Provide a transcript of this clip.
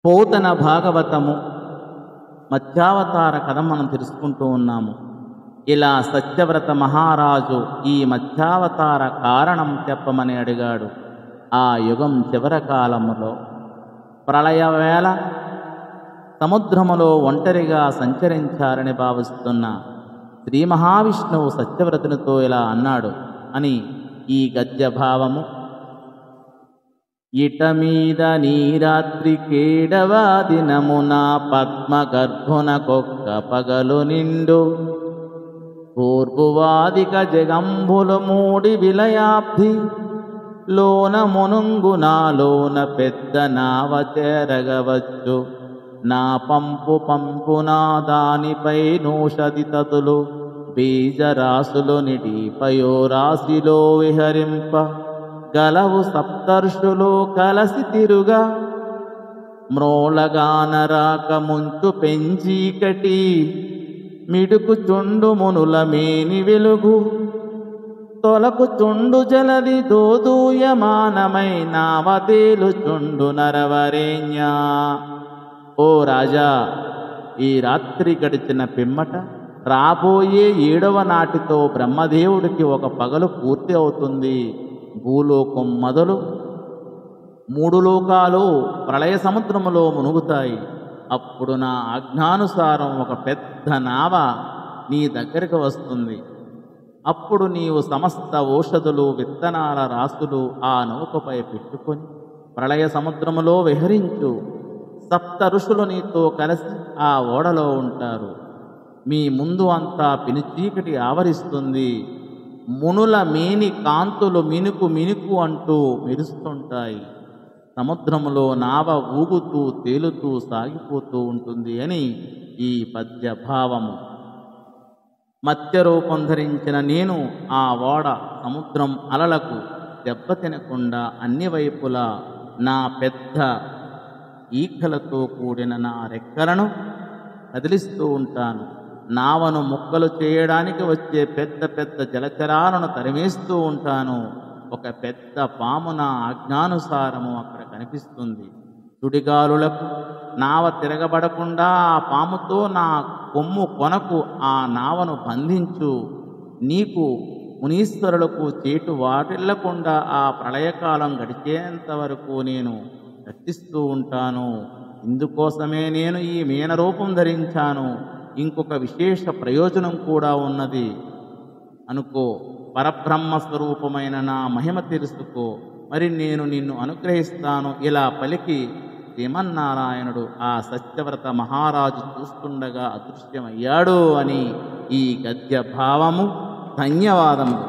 పోతన భాగవతము మత్స్యావతార కథ మనం తెలుసుకుంటూ ఉన్నాము. ఇలా సత్యవ్రత మహారాజు ఈ మత్స్యావతార కారణం చెప్పమని అడిగాడు. ఆ యుగం చివర కాలములో ప్రళయవేళ సముద్రములో ఒంటరిగా సంచరించారని భావిస్తున్న శ్రీ మహావిష్ణువు సత్యవ్రతునితో ఇలా అన్నాడు అని ఈ గద్య భావము. ఇట మీద నీరాత్రి కేడవా దినమున పద్మగర్భునకొక్క పగలు నిండు పూర్వువాదిక జగంబులు మూడి విలయాబ్ధి లోన మునుంగునాలోన పెద్ద నావ చేరగవచ్చు నా పంపునా దానిపై నూషది తతులు బీజరాశులు నిడిపయో రాశిలో విహరింప గలవు సప్తర్షులు కలసి తిరుగా మ్రోళగానరాక ముంచు పెంచీకటి మిడుకు చుండు మునుల మేని వెలుగు తొలకు చుండు జలది దోదూయమానమై నావతేలు చుండు నరవరేణ్యా. ఓ రాజా, ఈ రాత్రి గడిచిన పిమ్మట రాబోయే 7వ నాటితో బ్రహ్మదేవుడికి ఒక పగలు పూర్తి అవుతుంది. భూలోకం మొదలు 3 లోకాలు ప్రళయ సముద్రములో మునుగుతాయి. అప్పుడు నా ఆజ్ఞానుసారం ఒక పెద్ద నావ నీ దగ్గరికి వస్తుంది. అప్పుడు నీవు సమస్త ఔషధులు విత్తనాల రాసులు ఆ నౌకపై పెట్టుకొని ప్రళయ సముద్రములో విహరించు. సప్త ఋషులు నీతో కలిసి ఆ ఓడలో ఉంటారు. మీ ముందు అంతా పినిచీకటి ఆవరిస్తుంది. మునుల మేని కాంతులు మినుకు మినుకు అంటూ మెరుస్తుంటాయి. సముద్రములో నావ ఊగుతూ తేలుతూ సాగిపోతూ ఉంటుంది అని ఈ పద్య భావము. మత్స్యరూపం ధరించిన నేను ఆ ఓడ సముద్రం అలలకు దెబ్బతినకుండా అన్ని వైపులా నా పెద్ద ఈకలతో కూడిన నా రెక్కలను కదిలిస్తూ ఉంటాను. నావను ముక్కలు చేయడానికి వచ్చే పెద్ద పెద్ద జలచరాలను తరిమేస్తూ ఉంటాను. ఒక పెద్ద పాము నా ఆజ్ఞానుసారము అక్కడ కనిపిస్తుంది. సుడిగాలులకు నావ తిరగబడకుండా ఆ పాముతో నా కొమ్ము కొనకు ఆ నావను బంధించు. నీకు మునీశ్వరులకు చేటు వాటిల్లకుండా ఆ ప్రళయకాలం గడిచేంత వరకు నేను రక్షిస్తూ ఉంటాను. ఇందుకోసమే నేను ఈ మీనరూపం ధరించాను. ఇంకొక విశేష ప్రయోజనం కూడా ఉన్నది అనుకో. పరబ్రహ్మ స్వరూపమైన నా మహిమ తెలుసుకో, మరి నేను నిన్ను అనుగ్రహిస్తాను. ఇలా పలికి శ్రీమన్నారాయణుడు ఆ సత్యవ్రత మహారాజు చూస్తుండగా అదృశ్యమయ్యాడు అని ఈ గద్య భావము. ధన్యవాదములు.